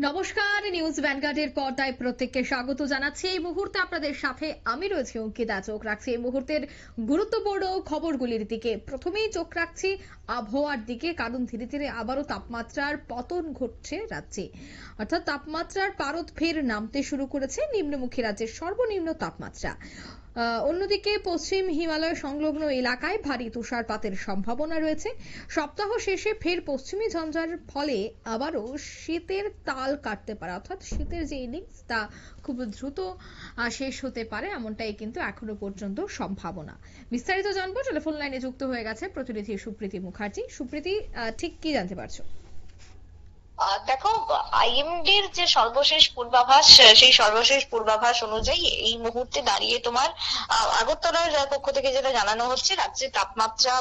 নমস্কার, নিউজ ভ্যানগার্ডের পর্দায় প্রত্যেককে স্বাগত জানাচ্ছি। এই মুহূর্তে আপনাদের সাথে আমি রয়েছি অঙ্কিতা। চোখ রাখছি এই মুহূর্তের গুরুত্বপূর্ণ খবরগুলির দিকে। প্রথমেই চোখ রাখছি আবহাওয়ার দিকে, কারণ ধীরে ধীরে আবারও তাপমাত্রার পতন ঘটছে রাজ্যে। অর্থাৎ তাপমাত্রার পারদ ফের নামতে শুরু করেছে নিম্নমুখী রাজ্যের সর্বনিম্ন তাপমাত্রা। অন্যদিকে পশ্চিম হিমালয় সংলগ্ন এলাকায় ভারী তুষারপাতের সম্ভাবনা রয়েছে। সপ্তাহ শেষে ফের পশ্চিমী ঝঞ্ঝার ফলে আবারও শীতের তাল কাটতে পারে, অর্থাৎ শীতের যে ইনিংস তা খুব দ্রুত শেষ হতে পারে, এমনটাই কিন্তু এখনো পর্যন্ত সম্ভাবনা। বিস্তারিত জানবো, টেলিফোন লাইনে যুক্ত হয়ে গেছে প্রতিনিধি সুপ্রীতি মুখার্জি। সুপ্রীতি, ঠিক কি জানতে পারছো? দেখো, আইএমডির যে সর্বশেষ পূর্বাভাস, সেই সর্বশেষ পূর্বাভাস অনুযায়ী এই মুহূর্তে দাঁড়িয়ে তোমার আগরতলার পক্ষ থেকে যেটা জানানো হচ্ছে, রাজ্যের তাপমাত্রা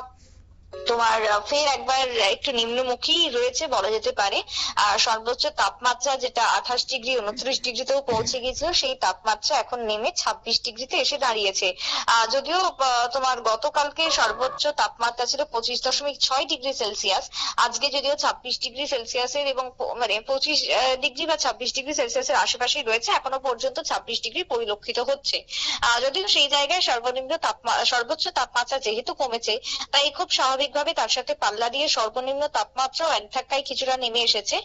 তোমার ফের একবার একটু নিম্নমুখী রয়েছে বলা যেতে পারে। আর সর্বোচ্চ তাপমাত্রা যেটা 28 ডিগ্রি 29 ডিগ্রিতেও পৌঁছে গিয়েছিল, সেই তাপমাত্রা এখন নেমে 26 ডিগ্রিতে এসে দাঁড়িয়েছে। যদিও তোমার গতকালকে সর্বোচ্চ তাপমাত্রা ছিল 25.6 ডিগ্রি সেলসিয়াস। আজকে যদিও 26 ডিগ্রি সেলসিয়াসের এবং মানে 25 ডিগ্রি বা 26 ডিগ্রি সেলসিয়াসের আশেপাশেই রয়েছে, এখনো পর্যন্ত 26 ডিগ্রি পরিলক্ষিত হচ্ছে। যদিও সেই জায়গায় সর্বোচ্চ তাপমাত্রা যেহেতু কমেছে, তাই খুব স্বাভাবিকভাবে তার সাথে পাল্লা দিয়ে সর্বনিম্ন তাপমাত্রাও এক ধাক্কায় কিছুটা নেমে এসেছে।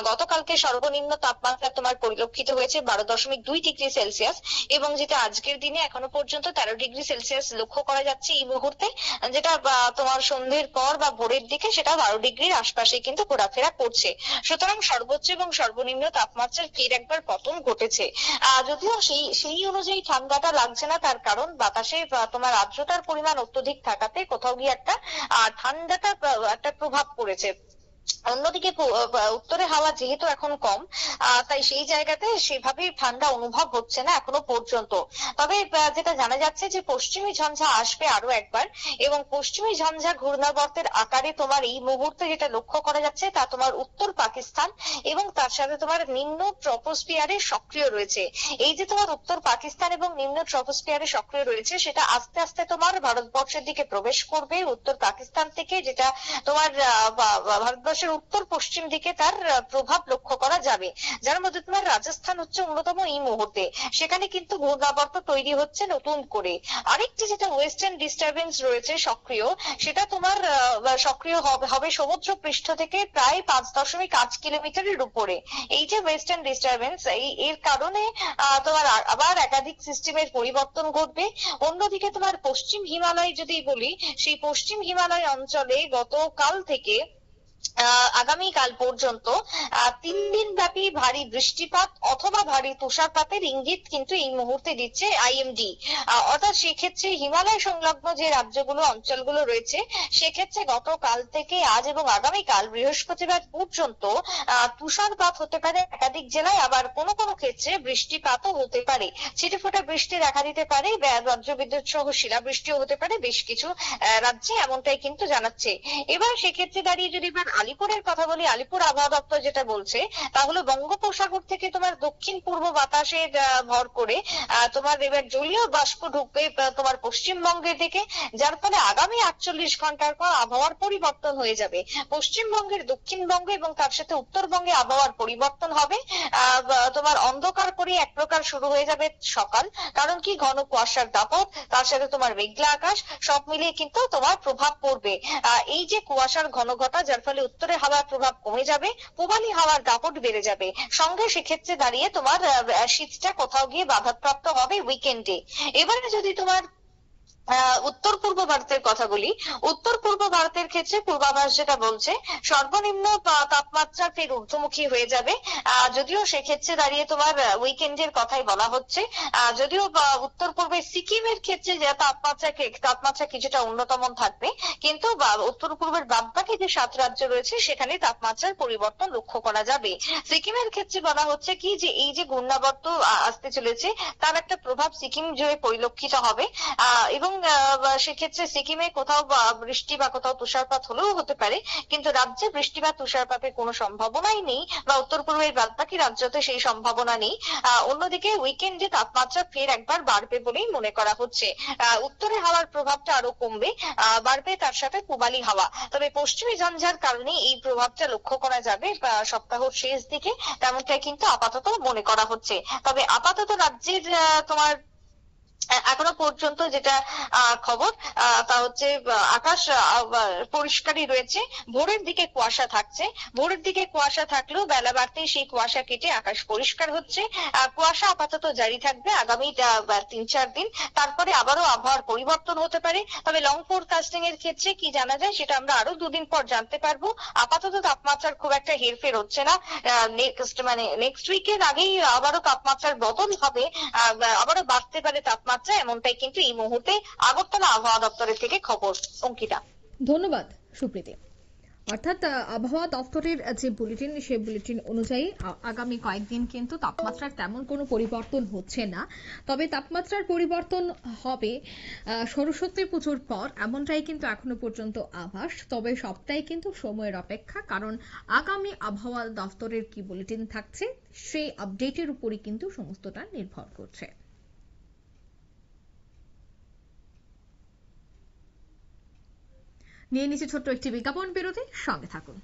গতকালকে সর্বনিম্ন তাপমাত্রা তোমার পরিলক্ষিত হয়েছে 12.2 ডিগ্রি সেলসিয়াস, এবং যেটা আজকের দিনে এখনো পর্যন্ত 13 ডিগ্রি সেলসিয়াস লক্ষ্য করা যাচ্ছে এই মুহূর্তে, যেটা তোমার সন্ধ্যের পর বা ভোরের দিকে সেটা 12 ডিগ্রির আশপাশে কিন্তু ঘোরাফেরা করছে। সুতরাং সর্বোচ্চ এবং সর্বনিম্ন তাপমাত্রার ফের একবার পতন ঘটেছে। যদিও সেই অনুযায়ী ঠান্ডাটা লাগছে না, তার কারণ বাতাসে তোমার আর্দ্রতার পরিমাণ অত্যধিক থাকাতে কোথাও গিয়ে একটা ঠান্ডাটা একটা প্রভাব পড়েছে। অন্যদিকে উত্তরে হাওয়া যেহেতু এখন কম, তাই সেই জায়গাতে সেভাবে ঠান্ডা অনুভব হচ্ছে না এখনো পর্যন্ত। তবে যেটা জানা যাচ্ছে যে পশ্চিমী ঝঞ্ঝা আসবে আরো একবার, এবং পশ্চিমী ঝঞ্ঝা ঘূর্ণাবর্তের আকারে তোমার এই মুহূর্তে যেটা লক্ষ্য করা যাচ্ছে তা তোমার উত্তর পাকিস্তান এবং তার সাথে তোমার নিম্ন ট্রপোস্ফিয়ারে সক্রিয় রয়েছে। এই যে তোমার উত্তর পাকিস্তান এবং নিম্ন ট্রপোস্ফিয়ারে সক্রিয় রয়েছে, সেটা আস্তে আস্তে তোমার ভারতবর্ষের দিকে প্রবেশ করবে উত্তর পাকিস্তান থেকে, যেটা তোমার ভারতবর্ষের উত্তর পশ্চিম দিকে তার প্রভাব লক্ষ্য করা যাবে, যার মধ্যে তোমার রাজস্থান হচ্ছে অন্যতম এই মুহূর্তে। সেখানে কিন্তু ঘূর্ণাবর্ত তৈরি হচ্ছে নতুন করে। আরেকটি যেটা ওয়েস্টার্ন ডিস্টারবেন্স রয়েছে সক্রিয়, সেটা তোমার সক্রিয় হবে সমুদ্র পৃষ্ঠ থেকে প্রায় 5.8 কিলোমিটারের উপরে। এই যে ওয়েস্টার্ন ডিস্টারবেন্স, এর কারণে তোমার আবার একাধিক সিস্টেমের পরিবর্তন ঘটবে। অন্যদিকে তোমার পশ্চিম হিমালয় যদি বলি, সেই পশ্চিম হিমালয় অঞ্চলে গতকাল থেকে আগামীকাল পর্যন্ত 3 দিন ব্যাপী ভারী বৃষ্টিপাত অথবা ভারী তুষারপাতের ইঙ্গিত কিন্তু এই মুহূর্তে দিচ্ছে আইএমডি। অর্থাৎ সেক্ষেত্রে হিমালয় সংলগ্ন যে রাজ্যগুলো অঞ্চলগুলো রয়েছে, সেক্ষেত্রে গতকাল থেকে আজ এবং আগামীকাল বৃহস্পতিবার পর্যন্ত তুষারপাত হতে পারে একাধিক জেলায়, আবার কোনো কোনো ক্ষেত্রে বৃষ্টিপাতও হতে পারে, ছিটেফোঁটা বৃষ্টি দেখা দিতে পারে, বজ্রবিদ্যুৎ সহ শিলাবৃষ্টিও হতে পারে বেশ কিছু রাজ্যে, এমনটাই কিন্তু জানাচ্ছে। এবার সেক্ষেত্রে দাঁড়িয়ে যদি আলিপুরের কথা বলি, আলিপুর আবহাওয়া দপ্তর যেটা বলছে তা হলো বঙ্গোপসাগর থেকে তোমার দক্ষিণ পূর্ব বাতাসের ভর করে তোমার এবার জলীয় বাষ্প ঢুকবে তোমার পশ্চিমবঙ্গের দিকে, যার ফলে আগামী 48 ঘন্টার পর আবহাওয়ার পরিবর্তন হয়ে যাবে। পশ্চিমবঙ্গের দক্ষিণবঙ্গ এবং তার সাথে উত্তরবঙ্গে আবহাওয়ার পরিবর্তন হবে। তোমার অন্ধকার করে এক প্রকার শুরু হয়ে যাবে সকাল, কারণ কি ঘন কুয়াশার দাপট, তার সাথে তোমার মেঘলা আকাশ, সব মিলিয়ে কিন্তু তোমার প্রভাব পড়বে। এই যে কুয়াশার ঘনঘটা, যার ফলে উত্তরে হাওয়ার প্রভাব কমে যাবে, পূবালি হাওয়ার দাপট বেড়ে যাবে। সঙ্গে সেক্ষেত্রে দাঁড়িয়ে তোমার শীতটা কোথাও গিয়ে বাধাপ্রাপ্ত হবে উইকেন্ডে। এবারে যদি তোমার উত্তর পূর্ব ভারতের কথা বলি, উত্তর পূর্ব ভারতের ক্ষেত্রে পূর্বাভাস যেটা বলছে তাপমাত্রা ফের ঊর্ধ্বমুখী হয়ে যাবে। যদিও সেক্ষেত্রে দাঁড়িয়ে তোমার উইকেন্ডের কথাই বলা হচ্ছে। যদিও উত্তর পূর্বে সিকিমের ক্ষেত্রে যে তাপমাত্রা কিছুটা উন্নতম থাকবে, কিন্তু উত্তর পূর্বের বাদবাকি যে 7 রাজ্য রয়েছে সেখানে তাপমাত্রার পরিবর্তন লক্ষ্য করা যাবে। সিকিমের ক্ষেত্রে বলা হচ্ছে কি যে এই যে ঘূর্ণাবর্ত আসতে চলেছে, তার একটা প্রভাব সিকিম জুড়ে পরিলক্ষিত হবে, এবং এবং সেক্ষেত্রে সিকিমে কোথাও বৃষ্টি বা কোথাও তুষারপাত হলেও হতে পারে, কিন্তু রাজ্যে বৃষ্টি বা তুষারপাতের কোনো সম্ভাবনাই নেই, বা উত্তর পূর্বের বাদবাকি রাজ্যতে সেই সম্ভাবনা নেই। অন্যদিকে উইকেন্ডে তাপমাত্রা ফের একবার বাড়বে বলেই মনে করা হচ্ছে। উত্তরে হাওয়ার প্রভাবটা আরো কমবে, বাড়বে তার সাথে পূবালি হাওয়া। তবে পশ্চিমী ঝঞ্ঝার কারণে এই প্রভাবটা লক্ষ্য করা যাবে সপ্তাহের শেষ দিকে, তেমনটাই কিন্তু আপাতত মনে করা হচ্ছে। তবে আপাতত রাজ্যের তোমার এখনো পর্যন্ত যেটা খবর, তা হচ্ছে আকাশ পরিষ্কারই রয়েছে। ভোরের দিকে কুয়াশা থাকছে, ভোরের দিকে কুয়াশা থাকলেও বেলা বাড়তেই সেই কুয়াশা কেটে আকাশ পরিষ্কার হচ্ছে। কুয়াশা আপাতত জারি থাকবে আগামী 3-4 দিন, তারপরে আবারও আবহাওয়ার পরিবর্তন হতে পারে। তবে লং ফোরকাস্টিং এর ক্ষেত্রে কি জানা যায় সেটা আমরা আরো 2 দিন পর জানতে পারবো। আপাতত তাপমাত্রার খুব একটা হেরফের হচ্ছে না। নেক্সট উইকের আগেই আবারও তাপমাত্রার বদল হবে, আবারও বাড়তে পারে তাপমাত্রা, এমনটাই কিন্তু এই মুহূর্তে আগরতলা আবহাওয়া দপ্তরের থেকে খবর। অঙ্কিতা, ধন্যবাদ সুপ্রীতি। অর্থাৎ আবহাওয়া দপ্তরের যে বুলেটিন, সেই বুলেটিন অনুযায়ী আগামী কয়েকদিন কিন্তু তাপমাত্রার তেমন কোনো পরিবর্তন হচ্ছে না। তবে তাপমাত্রার পরিবর্তন হবে সরস্বতী পুজোর পর, এমনটাই কিন্তু এখনো পর্যন্ত আভাস। তবে সবটাই কিন্তু সময়ের অপেক্ষা, কারণ আগামী আবহাওয়া দপ্তরের কি বুলেটিন থাকছে সেই আপডেটের উপরই কিন্তু সমস্তটা নির্ভর করছে। নিয়ে নিচে ছোট্ট একটি বিজ্ঞাপন বিরতি, সঙ্গে থাকুন।